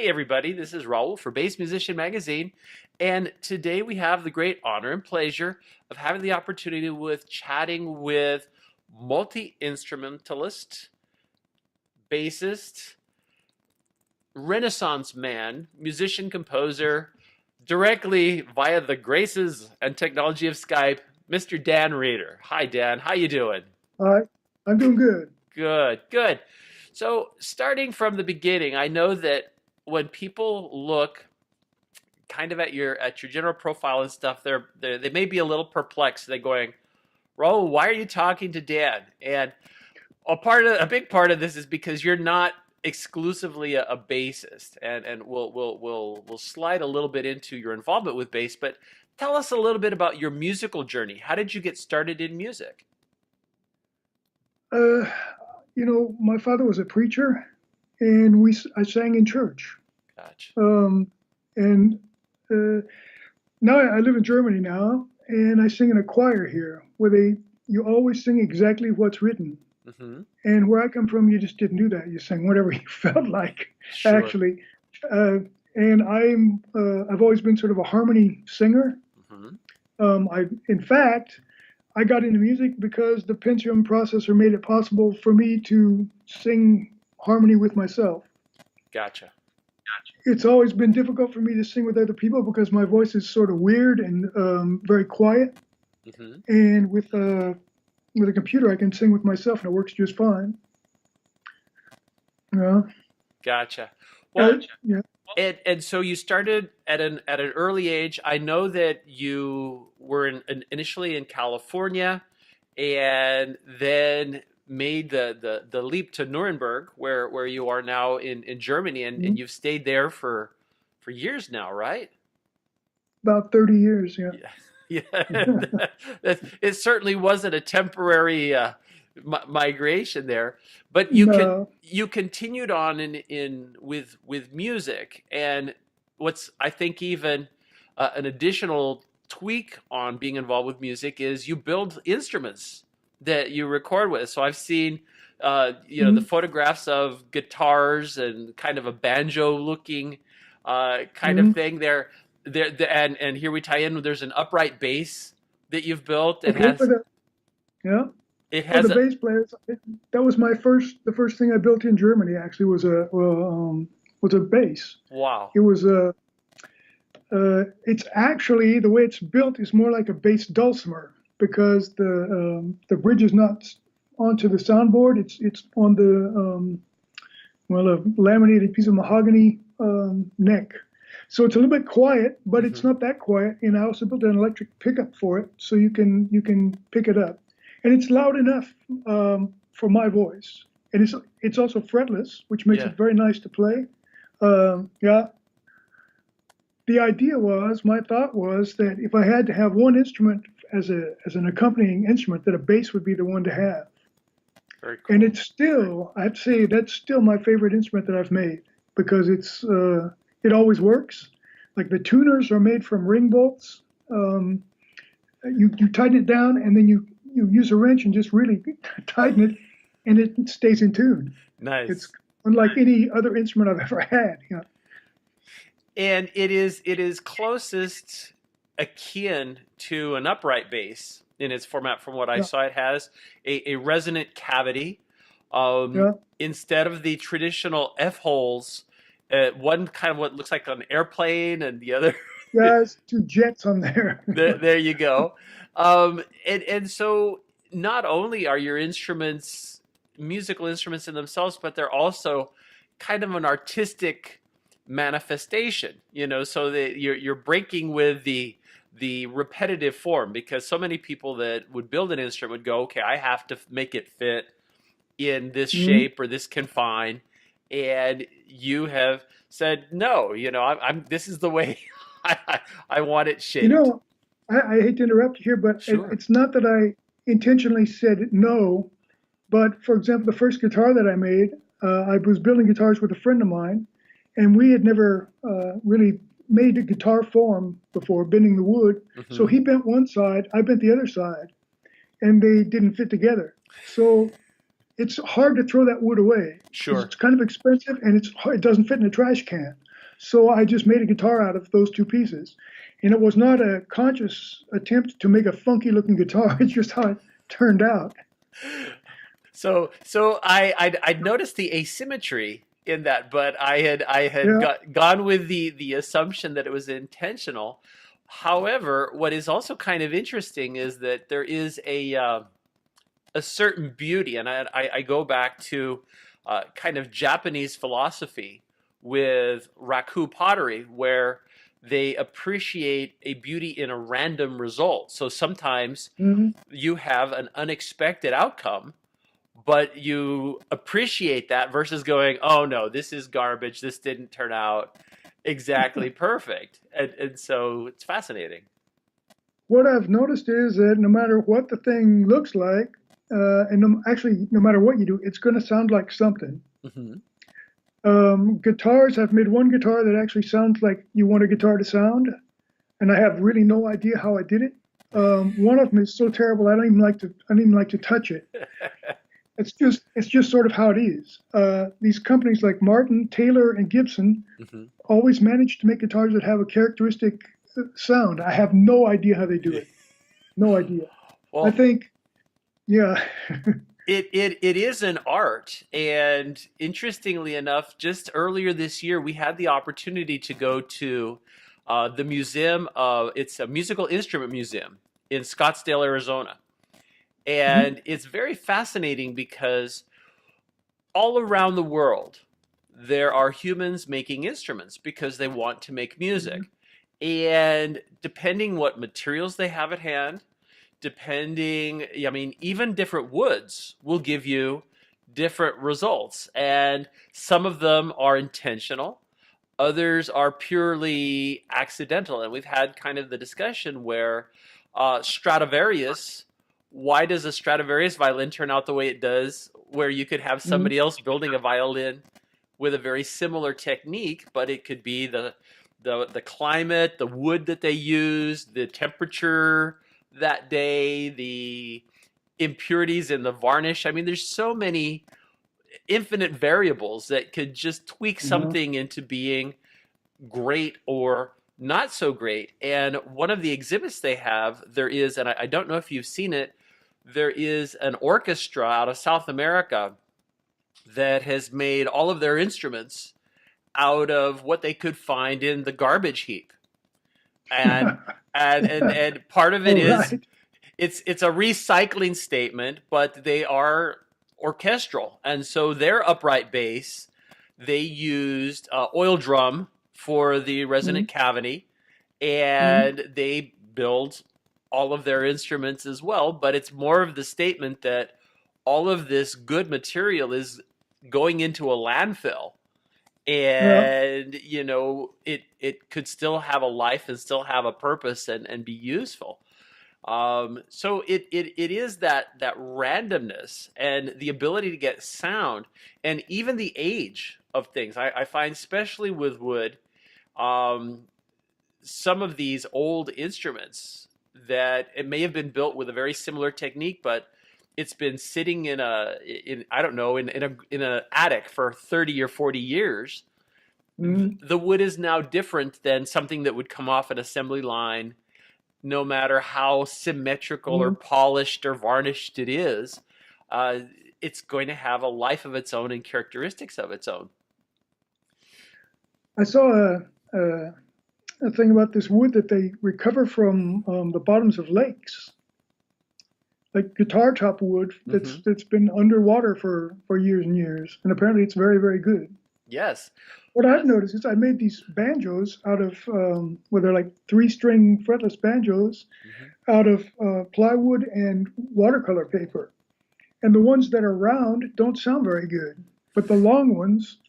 Hey everybody, this is Raul for Bass Musician Magazine, and today we have the great honor and pleasure of having the opportunity with chatting with multi-instrumentalist, bassist, Renaissance man, musician, composer, directly via the graces and technology of Skype, Mr. Dan Reeder. Hi Dan, how you doing? All right, I'm doing good. Good, good. So starting from the beginning, I know that when people look kind of at your general profile and stuff, they may be a little perplexed. They're going, "Ro, why are you talking to Dan?" And a big part of this is because you're not exclusively a bassist, and we'll slide a little bit into your involvement with bass. But tell us a little bit about your musical journey. How did you get started in music? Uh, my father was a preacher, and I sang in church. Gotcha. And now I live in Germany now, and I sing in a choir here, where you always sing exactly what's written. Mm-hmm. And where I come from, you just didn't do that. You sang whatever you felt like, Sure. actually. And I've always been sort of a harmony singer. Mm-hmm. In fact, I got into music because the Pentium processor made it possible for me to sing harmony with myself. Gotcha. It's always been difficult for me to sing with other people because my voice is sort of weird and very quiet. Mm-hmm. And with a computer, I can sing with myself, and it works just fine. Yeah. Gotcha. Well, Yeah. and so you started at an early age. I know that you were initially in California, and then made the leap to Nuremberg, where you are now in Germany, and Mhm. you've stayed there for years now, right? About 30 years. Yeah. Yeah, yeah. It certainly wasn't a temporary migration there, but No. you continued on in with music, and what's I think even an additional tweak on being involved with music is you build instruments that you record with. So I've seen the Mhm. photographs of guitars and kind of a banjo looking kind of Mhm. thing and here we tie in. There's an upright bass that you've built. It Okay. has Yeah. it For has the a bass players, that was the first thing I built in Germany. Actually, was a bass. wow. It was a. It's actually the way it's built is more like a bass dulcimer because the bridge is not onto the soundboard. It's on the a laminated piece of mahogany neck. So it's a little bit quiet, but it's Hmm. not that quiet. And I also built an electric pickup for it, so you can pick it up, and it's loud enough for my voice. And it's also fretless, which makes Yeah. it very nice to play. Yeah, my thought was that if I had to have one instrument as an accompanying instrument, that a bass would be the one to have. Very And cool. it's still, I'd say that's still my favorite instrument that I've made because it always works. Like the tuners are made from ring bolts. Um, you tighten it down and then you use a wrench and just really tighten it, and it stays in tune. It's Nice. unlike any other instrument I've ever had. And it is closest akin to an upright bass in its format. From what I Yeah, saw, it has a resonant cavity. yeah, Instead of the traditional F holes, one kind of what looks like an airplane, and the other. yeah. It's two jets on there. There you go. And so not only are your instruments musical instruments in themselves, but they're also kind of an artistic manifestation. So that you're breaking with the repetitive form, because so many people that would build an instrument would go, okay, I have to make it fit in this Mhm. shape or this confine, and you have said no. I'm this is the way I want it You shaped. know, I hate to interrupt you here, but Sure. it's not that I intentionally said no. But for example, the first guitar that I made, I was building guitars with a friend of mine, and we had never really made a guitar form before, bending the wood. So Hmm. he bent one side, I bent the other side, and they didn't fit together. So it's hard to throw that wood away because Sure. it's kind of expensive and it doesn't fit in a trash can. So I just made a guitar out of those two pieces. And it was not a conscious attempt to make a funky looking guitar. It's just how it turned out. So I'd noticed the asymmetry in that, but I had Yeah. gone with the assumption that it was intentional. However, what is also kind of interesting is that there is a certain beauty, and I go back to kind of Japanese philosophy with raku pottery, where they appreciate a beauty in a random result. So sometimes Hmm. you have an unexpected outcome, but you appreciate that versus going, oh no, this is garbage. This didn't turn out exactly perfect. And so it's fascinating. What I've noticed is that no matter what the thing looks like, and actually, no matter what you do, it's going to sound like something. Hmm. Guitars, I've made one guitar that actually sounds like you want a guitar to sound, and I have really no idea how I did it. One of them is so terrible I don't even like to touch it. It's just sort of how it is. These companies like Martin, Taylor, and Gibson Hmm. always manage to make guitars that have a characteristic sound. I have no idea how they do it. No idea. I Well, think, yeah. it is an art, and interestingly enough, just earlier this year, we had the opportunity to go to the museum. It's a musical instrument museum in Scottsdale, Arizona, Mhm, and it's very fascinating because all around the world there are humans making instruments because they want to make music, mhm, and depending what materials they have at hand, depending, I mean, even different woods will give you different results. And some of them are intentional, others are purely accidental. And we've had kind of the discussion where Stradivarius, why does a Stradivarius violin turn out the way it does, where you could have mhm. somebody else building a violin with a very similar technique, but it could be the climate, the wood that they use, the temperature that day, the impurities in the varnish. I mean, there's so many infinite variables that could just tweak Uh-huh. something into being great or not so great. And one of the exhibits they have, there is, and I don't know if you've seen it, there is an orchestra out of South America that has made all of their instruments out of what they could find in the garbage heap. And and part of it All is right. it's a recycling statement, but they are orchestral, and so their upright bass, they used oil drum for the resonant Mhm, cavity, mhm. and they build all of their instruments as well. But it's more of the statement that all of this good material is going into a landfill, Yeah. and it could still have a life and still have a purpose and be useful. So it is that randomness and the ability to get sound, and even the age of things. I find, especially with wood, um, some of these old instruments that it may have been built with a very similar technique, but it's been sitting in I don't know, in a attic for 30 or 40 years. Mhm. The wood is now different than something that would come off an assembly line, no matter how symmetrical or Mhm. polished or varnished it is. Uh, it's going to have a life of its own and characteristics of its own. I saw a thing about this wood that they recover from the bottoms of lakes, like guitar top wood Hmm. that's been underwater for years and years, and apparently it's very, very good. Yes. What I've noticed is I made these banjos out of well, they're like three-string fretless banjos Hmm. out of plywood and watercolor paper. And the ones that are round don't sound very good, but the long ones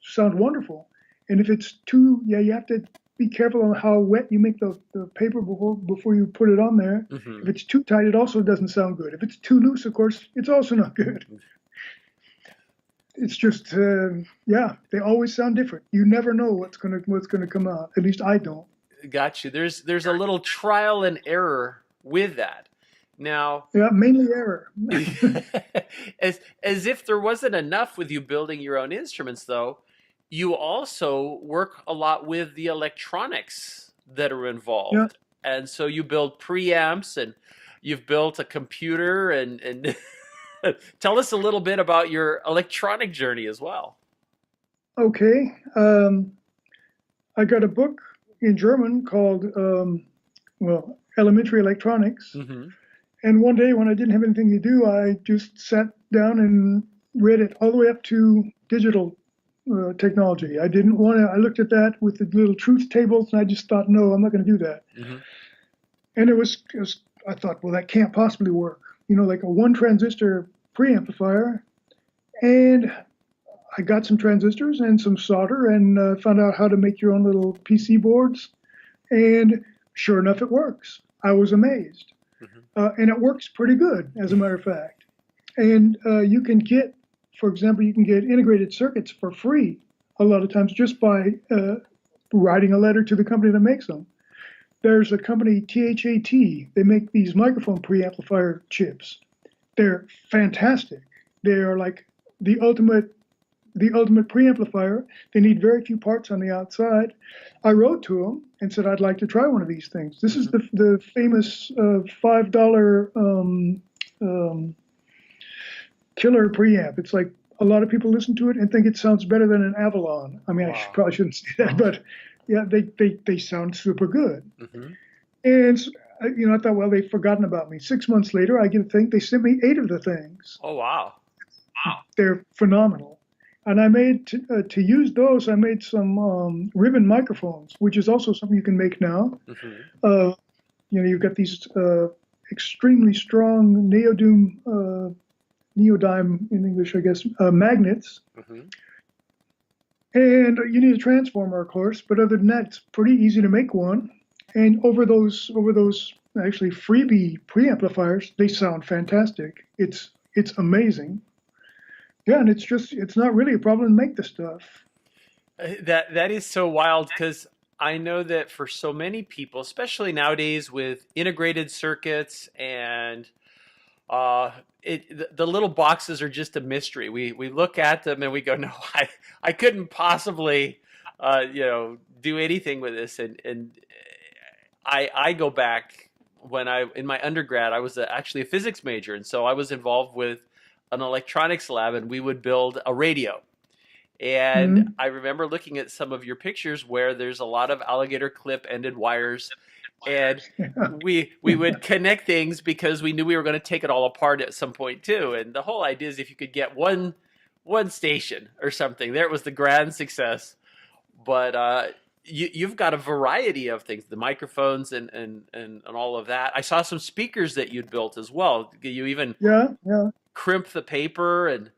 sound wonderful. And if it's too, yeah, you have to be careful on how wet you make the paper before you put it on there. If Hmm. it's too tight, it also doesn't sound good. If it's too loose, of course, it's also not good. It's just, yeah, they always sound different. You never know what's gonna come out. At least I don't. Got you. There's a little trial and error with that. Now, Yeah, mainly error. as if there wasn't enough with you building your own instruments, though, you also work a lot with the electronics that are Yeah. involved. And so you build preamps and you've built a computer and tell us a little bit about your electronic journey as well. Okay. I got a book in German called, well, Elementary Electronics. Hmm. And one day when I didn't have anything to do, I just sat down and read it all the way up to digital technology. I didn't want to, I looked at that with the little truth tables and I just thought, no, I'm not going to do that. Hmm. And I thought, well, that can't possibly work. You know, like a one transistor preamplifier. And I got some transistors and some solder and found out how to make your own little PC boards. And sure enough, it works. I was amazed. Hmm. And it works pretty good, as a matter of fact. And you can get, for example, you can get integrated circuits for free a lot of times just by writing a letter to the company that makes them. There's a company, THAT. They make these microphone preamplifier chips. They're fantastic. They are like the ultimate preamplifier. They need very few parts on the outside. I wrote to them and said I'd like to try one of these things. This is the famous $5 killer preamp. It's like a lot of people listen to it and think it sounds better than an Avalon. I mean, Wow. probably shouldn't say that, but yeah, they sound super good. Hmm. And you know, I thought, well, they've forgotten about me. 6 months later, I get a thing. They sent me 8 of the things. Oh, wow. They're phenomenal. And I made to use those. I made some ribbon microphones, which is also something you can make now. Hmm. You know, you've got these extremely strong neodyme in English, I guess, magnets. Hmm. And you need a transformer, of course, but other than that, it's pretty easy to make one. And over those actually freebie preamplifiers, they sound fantastic. It's amazing. Yeah, and it's not really a problem to make the stuff. That is so wild because I know that for so many people, especially nowadays with integrated circuits and the little boxes are just a mystery. We look at them and we go, no, I couldn't possibly do anything with this. And I go back when in my undergrad I was actually a physics major, and so I was involved with an electronics lab, and we would build a radio. And Mhm. I remember looking at some of your pictures where there's a lot of alligator clip ended wires, and we would connect things because we knew we were going to take it all apart at some point too. And the whole idea is if you could get one station or something, there it was the grand success. But you've got a variety of things, the microphones and all of that. I saw some speakers that you'd built as well. You even Yeah, yeah, crimp the paper and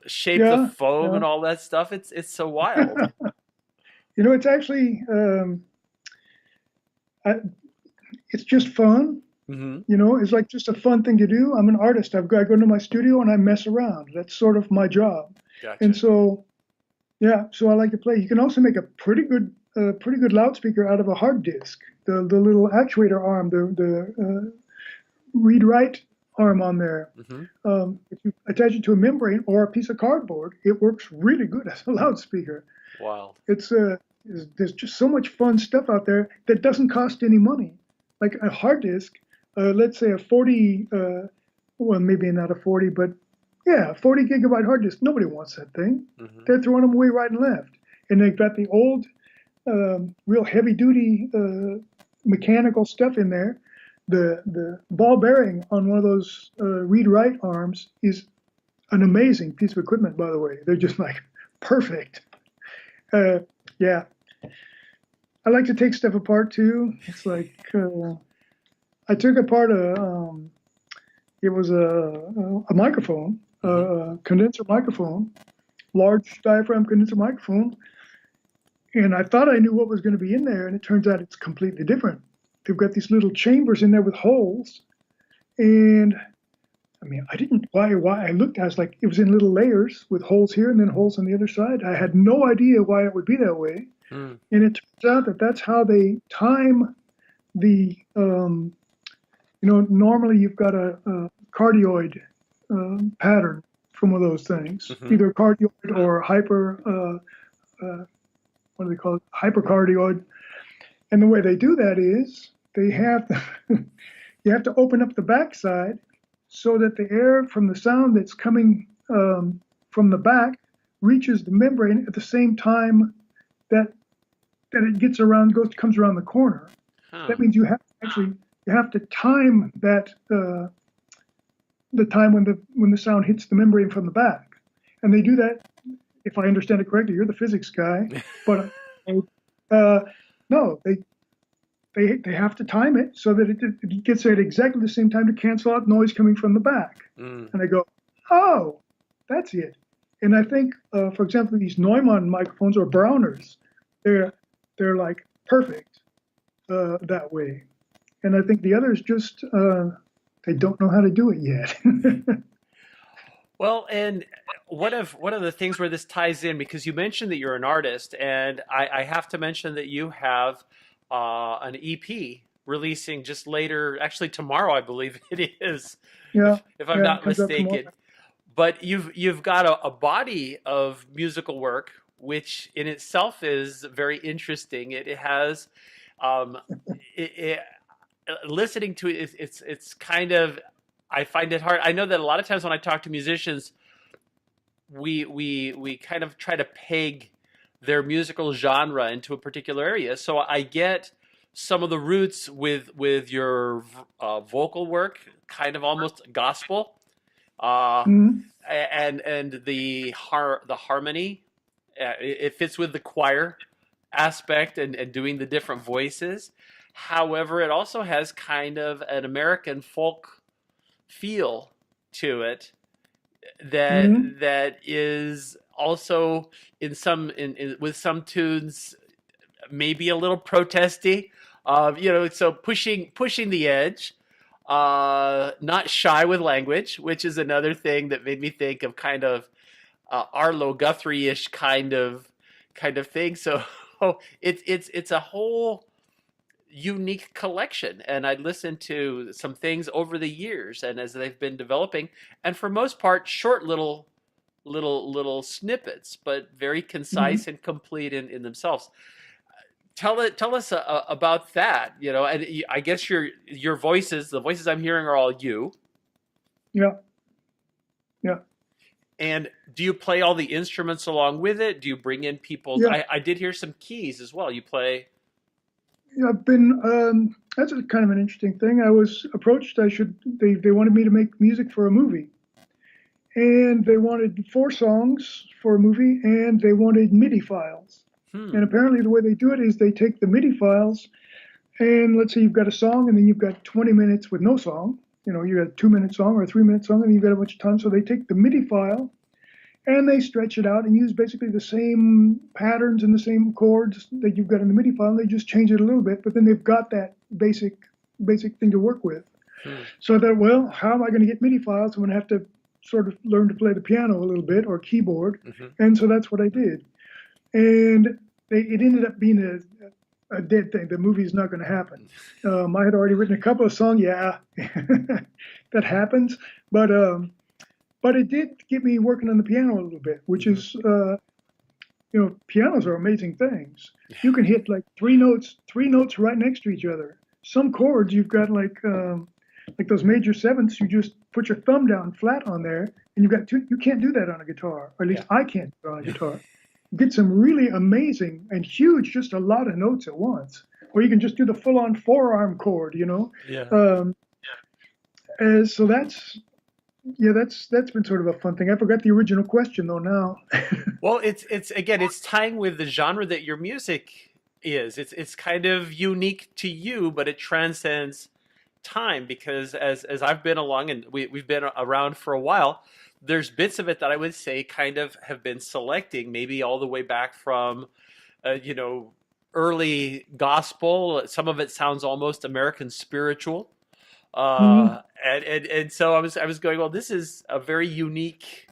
shape the yeah, foam yeah. and all that stuff. It's so wild. You know, it's actually I, it's just fun. Hmm. You know, it's like just a fun thing to do. I'm an artist. I go into my studio and I mess around. That's sort of my job. And Gotcha. so, yeah, so I like to play. You can also make a pretty good loudspeaker out of a hard disk. The little actuator arm, the read write arm on there. Hmm. If you attach it to a membrane or a piece of cardboard, it works really good as a loudspeaker. Wild. There's just so much fun stuff out there that doesn't cost any money. Like a hard disk, let's say a 40, well, maybe not a 40, but yeah, 40 gigabyte hard disk. Nobody wants that thing. Hmm. They're throwing them away right and left. And they've got the old, real heavy duty mechanical stuff in there. The ball bearing on one of those read write arms is an amazing piece of equipment, by the way. They're just like perfect. Yeah. I like to take stuff apart too. It's like I took apart it was a microphone, Hmm. a condenser microphone, large diaphragm condenser microphone, and I thought I knew what was going to be in there, and it turns out it's completely different. They've got these little chambers in there with holes, and I mean, I didn't why I looked. I was like, it was in little layers with holes here and then holes on the other side. I had no idea why it would be that way. Mm. And it turns out that that's how they time the, normally you've got a cardioid pattern from one of those things, Hmm. either cardioid or hyper what do they call it, hypercardioid. And the way they do that is they have to, you have to open up the backside so that the air from the sound that's coming from the back reaches the membrane at the same time that it gets around, comes around the corner. Huh. That means you have to time that the time when the sound hits the membrane from the back, and they do that. If I understand it correctly, you're the physics guy, but no, they have to time it so that it gets at exactly the same time to cancel out noise coming from the back. And I go, oh, that's it. And I think, for example, these Neumann microphones or Browners, they're like perfect that way. And I think the others just they don't know how to do it yet. Well, and one of the things where this ties in, because you mentioned that you're an artist, and I have to mention that you have an EP releasing just later, actually tomorrow, I believe it is, Yeah, if I'm not mistaken. But you've got a body of musical work, which in itself is very interesting. It has, listening to it, it's kind of, I find it hard. I know that a lot of times when I talk to musicians, we kind of try to peg their musical genre into a particular area. So I get some of the roots with your vocal work, kind of almost gospel, and the harmony. It fits with the choir aspect and doing the different voices. However, it also has kind of an American folk feel to it that is also in with some tunes maybe a little protesty, so pushing the edge, not shy with language, which is another thing that made me think of kind of Arlo Guthrie-ish kind of thing. So it's a whole unique collection, and I listened to some things over the years and as they've been developing, and for most part short little snippets, but very concise and complete in themselves. Tell us about that, and I guess your voices, the voices I'm hearing, are all you. Yeah. And do you play all the instruments along with it? Do you bring in people? Yeah. I did hear some keys as well. You play. Yeah, I've been. That's a kind of an interesting thing. I was approached. They wanted me to make music for a movie, and they wanted 4 songs for a movie, and they wanted MIDI files. And apparently, the way they do it is they take the MIDI files, and let's say you've got a song, and then you've got 20 minutes with no song. You got a 2-minute song or a 3-minute song, and you've got a bunch of time. So they take the MIDI file, and they stretch it out and use basically the same patterns and the same chords that you've got in the MIDI file. And they just change it a little bit, but then they've got that basic thing to work with. So I thought, well, how am I going to get MIDI files? I'm going to have to sort of learn to play the piano a little bit or keyboard. And so that's what I did. And it ended up being a dead thing. The movie's not going to happen. I had already written a couple of songs. Yeah, that happens. But it did get me working on the piano a little bit, which is, pianos are amazing things. You can hit like three notes right next to each other. Some chords you've got like those major sevenths. You just put your thumb down flat on there, and you've got 2. You can't do that on a guitar, or at least I can't do it on a guitar. Get some really amazing and huge, just a lot of notes at once. Or you can just do the full-on forearm chord, And so that's been sort of a fun thing. I forgot the original question though now. Well, it's tying with the genre that your music is. It's kind of unique to you, but it transcends time, because as I've been along and we've been around for a while, there's bits of it that I would say kind of have been selecting, maybe all the way back from, early gospel. Some of it sounds almost American spiritual. And so I was going, well, this is a very unique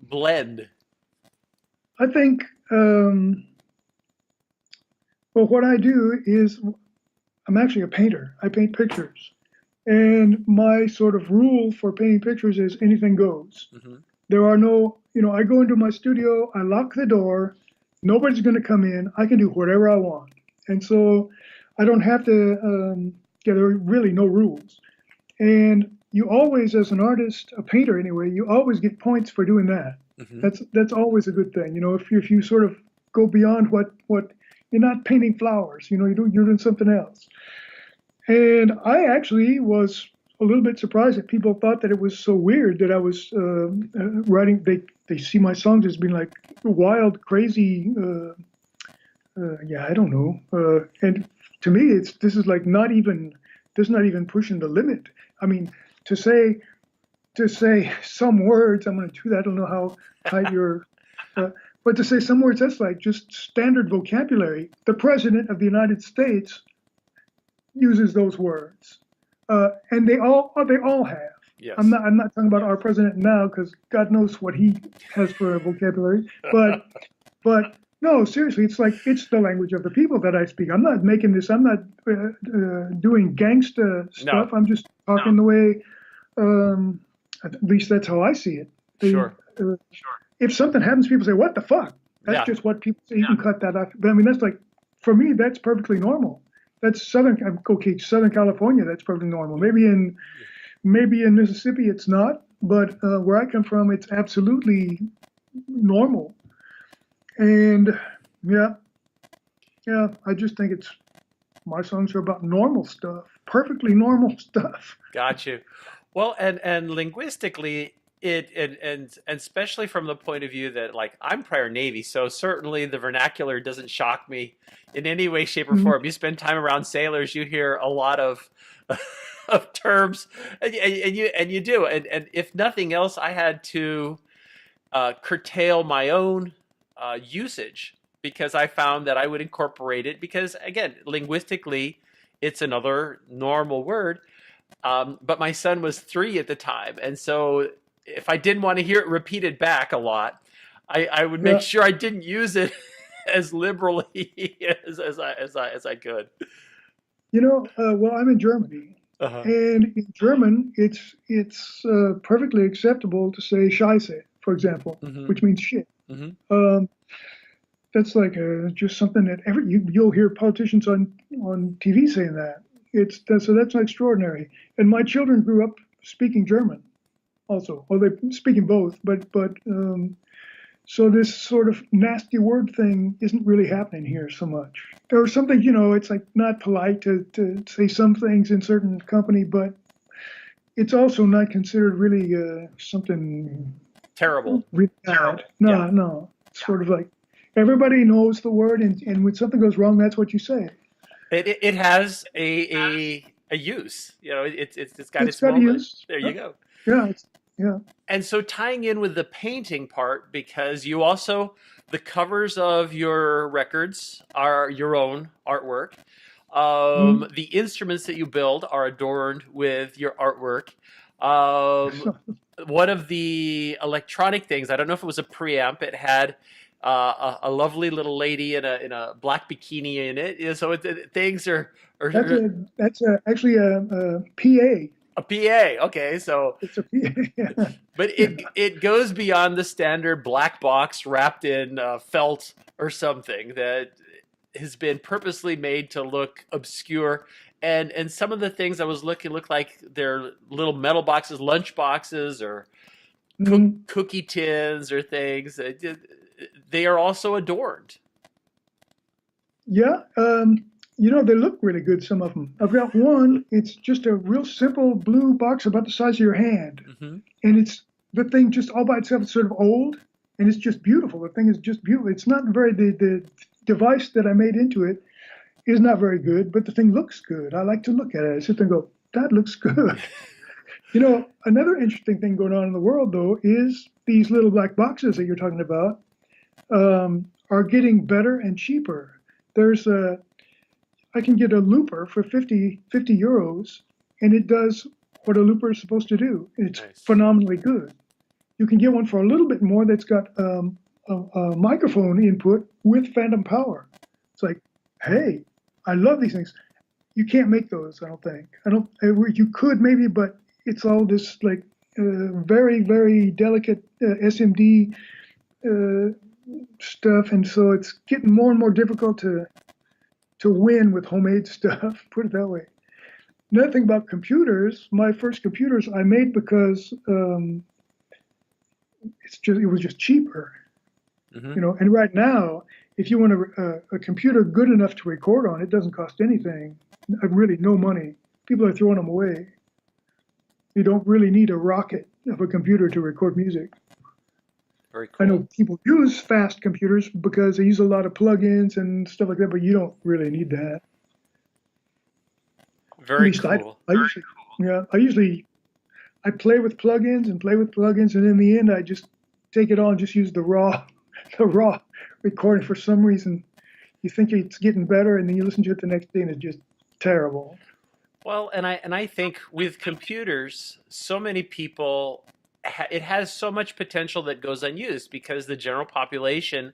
blend. I think, what I do is I'm actually a painter. I paint pictures. And my sort of rule for painting pictures is anything goes. There are no, I go into my studio, I lock the door, Nobody's going to come in. I can do whatever I want. And so I don't have to, yeah, there are really no rules. And you always, as an artist, a painter anyway, you always get points for doing that. Hmm. That's always a good thing. You know, if you sort of go beyond what you're not painting flowers, you know, you're doing something else. And I actually was a little bit surprised that people thought that it was so weird that I was writing. They see my songs as being like wild, crazy. Yeah, I don't know. And to me, this is like not even pushing the limit. I mean, to say some words, I'm going to do that. I don't know how tight your, but to say some words, that's like just standard vocabulary. The President of the United States uses those words, and they all have. Yes. I'm not talking about our president now because God knows what he has for a vocabulary, but no, seriously, it's like it's the language of the people that I speak. I'm not making this. I'm not doing gangsta stuff. No. I'm just talking the way. At least that's how I see it. Sure. If something happens, people say, "What the fuck?" That's just what people say. You can cut that off. But I mean, that's like for me, that's perfectly normal. That's Southern California. That's perfectly normal. Maybe in Mississippi, it's not. But where I come from, it's absolutely normal. And yeah, I just think my songs are about normal stuff, perfectly normal stuff. Got you. Well, and linguistically, and especially from the point of view that like I'm prior Navy, so certainly the vernacular doesn't shock me in any way, shape, or form. You spend time around sailors, you hear a lot of of terms, and you do, and if nothing else, I had to curtail my own usage because I found that I would incorporate it because again, linguistically, it's another normal word. But my son was 3 at the time, and so if I didn't want to hear it repeated back a lot, I would make sure I didn't use it as liberally as I could. You know, well, I'm in Germany, and in German, it's perfectly acceptable to say Scheiße, for example, which means shit. That's like just something that you'll hear politicians on TV saying that. So that's extraordinary. And my children grew up speaking German, also. Well, they speaking both, but so this sort of nasty word thing isn't really happening here so much. Or something, you know, it's like not polite to say some things in certain company, but it's also not considered really something terrible. Really bad. No. It's sort of like everybody knows the word, and when something goes wrong, that's what you say. It has a use, you know. It's got its got moment. use. There you go. Yeah. And so tying in with the painting part, because you also the covers of your records are your own artwork. The instruments that you build are adorned with your artwork. One of the electronic things, I don't know if it was a preamp, it had a lovely little lady in a black bikini in it. So things are that's actually a PA. A PA, okay, so it's a PA. Yeah. But it goes beyond the standard black box wrapped in felt or something that has been purposely made to look obscure. And some of the things I was looking look like they're little metal boxes, lunch boxes, or cookie tins or things. They are also adorned. Yeah, you know, they look really good, some of them. I've got one, it's just a real simple blue box about the size of your hand. And it's the thing just all by itself, it's sort of old, and it's just beautiful. The thing is just beautiful. It's not very, the device that I made into it is not very good, but the thing looks good. I like to look at it. I sit there and go, that looks good. You know, another interesting thing going on in the world, though, is these little black boxes that you're talking about are getting better and cheaper. I can get a looper for 50 euros, and it does what a looper is supposed to do. It's phenomenally good. You can get one for a little bit more that's got a microphone input with phantom power. It's like, hey, I love these things. You can't make those, I don't think. You could maybe, but it's all this like very, very delicate SMD stuff, and so it's getting more and more difficult to win with homemade stuff. Put it that way. Another thing about computers, my first computers I made because it was just cheaper, Hmm. you know. And right now, if you want a computer good enough to record on, it doesn't cost anything, really no money. People are throwing them away. You don't really need a rocket of a computer to record music. Very I cool. know people use fast computers because they use a lot of plugins and stuff like that, but you don't really need that. At Very least I, cool. I usually, yeah, I play with plugins and play with plugins, and in the end, I just take it all and just use the raw, the raw recording. For some reason, you think it's getting better, and then you listen to it the next day, and it's just terrible. Well, and I think with computers, so many people, it has so much potential that goes unused because the general population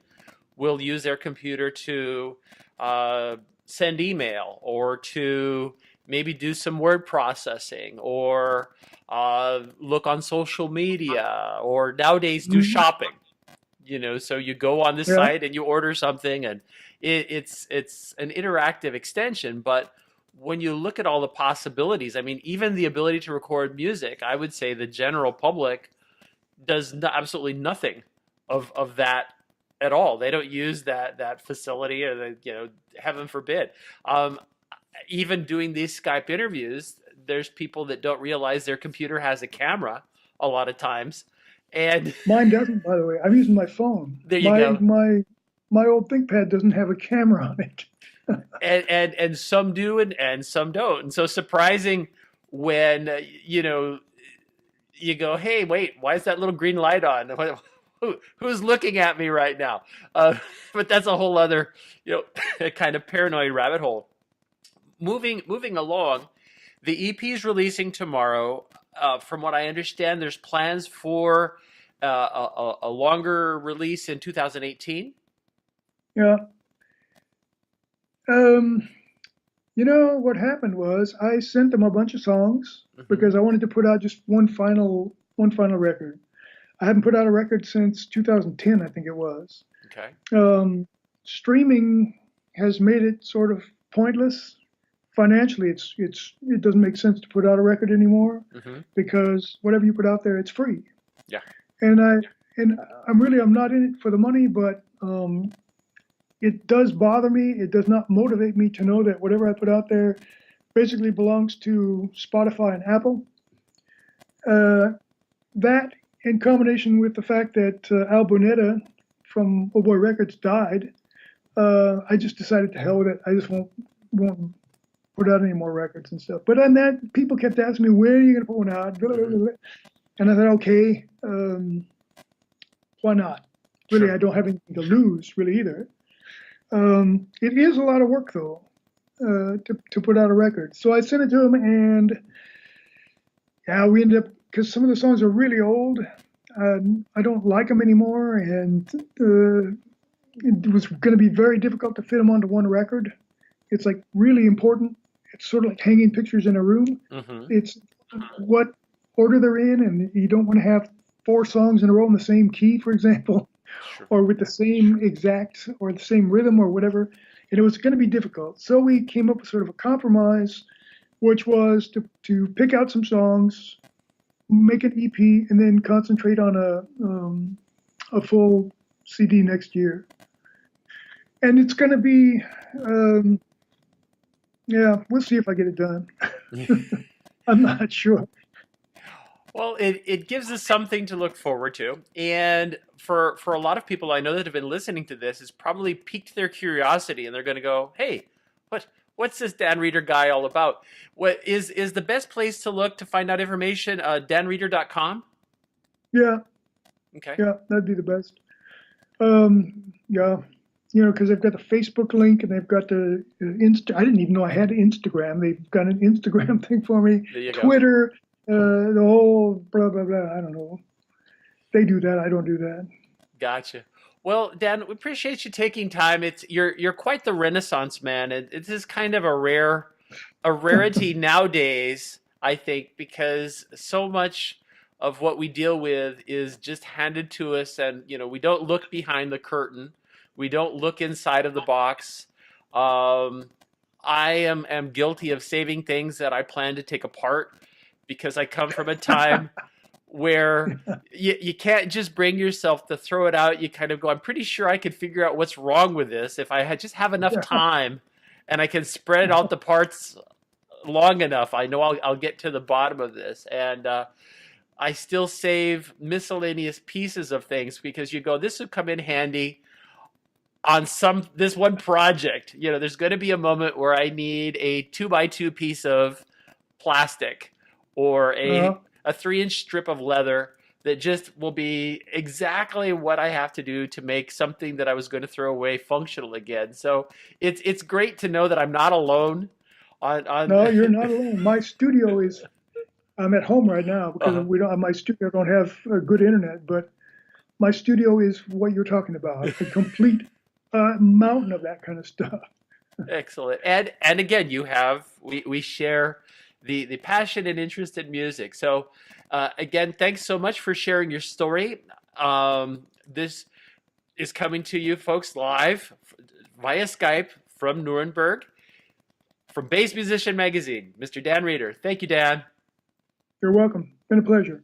will use their computer to uh, send email or to maybe do some word processing or look on social media or nowadays do Mhm. shopping. So you go on this Yeah, site and you order something, and it's an interactive extension. But when you look at all the possibilities, I mean, even the ability to record music, I would say the general public does absolutely nothing of that at all. They don't use that facility, or heaven forbid. Um, Even doing these Skype interviews, there's people that don't realize their computer has a camera a lot of times, and mine doesn't, by the way. I'm using my phone. there you My go. my my old ThinkPad doesn't have a camera on it. And some do and some don't. And so surprising when you go, hey, wait, why is that little green light on? Who's looking at me right now? But that's a whole other kind of paranoid rabbit hole. Moving along, the EP is releasing tomorrow. From what I understand, there's plans for a longer release in 2018. Yeah. Um, you know what happened was I sent them a bunch of songs Hmm. because I wanted to put out just one final record. I haven't put out a record since 2010, I think it was. Okay. Um, Streaming has made it sort of pointless financially. It doesn't make sense to put out a record anymore Hmm. because whatever you put out there, it's free. Yeah. And I'm not in it for the money, but it does bother me. It does not motivate me to know that whatever I put out there basically belongs to Spotify and Apple. Uh, that, in combination with the fact that Al Bonetta from Oh Boy Records died, I just decided to hell with it. I just won't put out any more records and stuff. But on that, people kept asking me, when are you going to put one out? Blah, blah, Hmm. blah, blah. And I thought, okay, why not? Really, Sure. I don't have anything to lose, really, either. It is a lot of work, though, to put out a record. So I sent it to him, and yeah, we ended up, because some of the songs are really old. I don't like them anymore, and it was going to be very difficult to fit them onto one record. It's like really important. It's sort of like hanging pictures in a room. Hmm. It's what order they're in, and you don't want to have four songs in a row in the same key, for example, Sure. or with the same exact or the same rhythm or whatever. And it was going to be difficult. So we came up with sort of a compromise, which was to pick out some songs, make an EP, and then concentrate on a full CD next year. And it's going to be, um, yeah, we'll see if I get it done. I'm not sure. Well, it gives us something to look forward to, and for a lot of people I know that have been listening to this, it's probably piqued their curiosity, and they're going to go, "Hey, what what's this Dan Reader guy all about?" What is the best place to look to find out information? DanReader.com. Yeah, Okay. yeah, that'd be the best. Yeah, because they've got the Facebook link and they've got the Insta. I didn't even know I had Instagram. They've got an Instagram thing for me. There you go. Twitter, the whole blah blah blah. I don't know. They do that. I don't do that. Gotcha. Well, Dan, we appreciate you taking time. You're quite the Renaissance man. It is kind of a rarity nowadays, I think, because so much of what we deal with is just handed to us, and we don't look behind the curtain, we don't look inside of the box. I am guilty of saving things that I plan to take apart, because I come from a time where you can't just bring yourself to throw it out. You kind of go, I'm pretty sure I could figure out what's wrong with this if I had just have enough time, and I can spread out the parts long enough. I know I'll get to the bottom of this. And I still save miscellaneous pieces of things, because you go, this would come in handy on this one project. There's going to be a moment where I need a 2x2 piece of plastic, or a 3-inch strip of leather that just will be exactly what I have to do to make something that I was going to throw away functional again. So it's great to know that I'm not alone. No, you're not alone. My studio is, I'm at home right now because my studio don't have good internet, but my studio is what you're talking about, a complete mountain of that kind of stuff. Excellent. And again, we share the passion and interest in music. So again, thanks so much for sharing your story. This is coming to you folks live via Skype from Nuremberg, from Bass Musician Magazine. Mr. Dan Reeder. Thank you, Dan. You're welcome. Been a pleasure.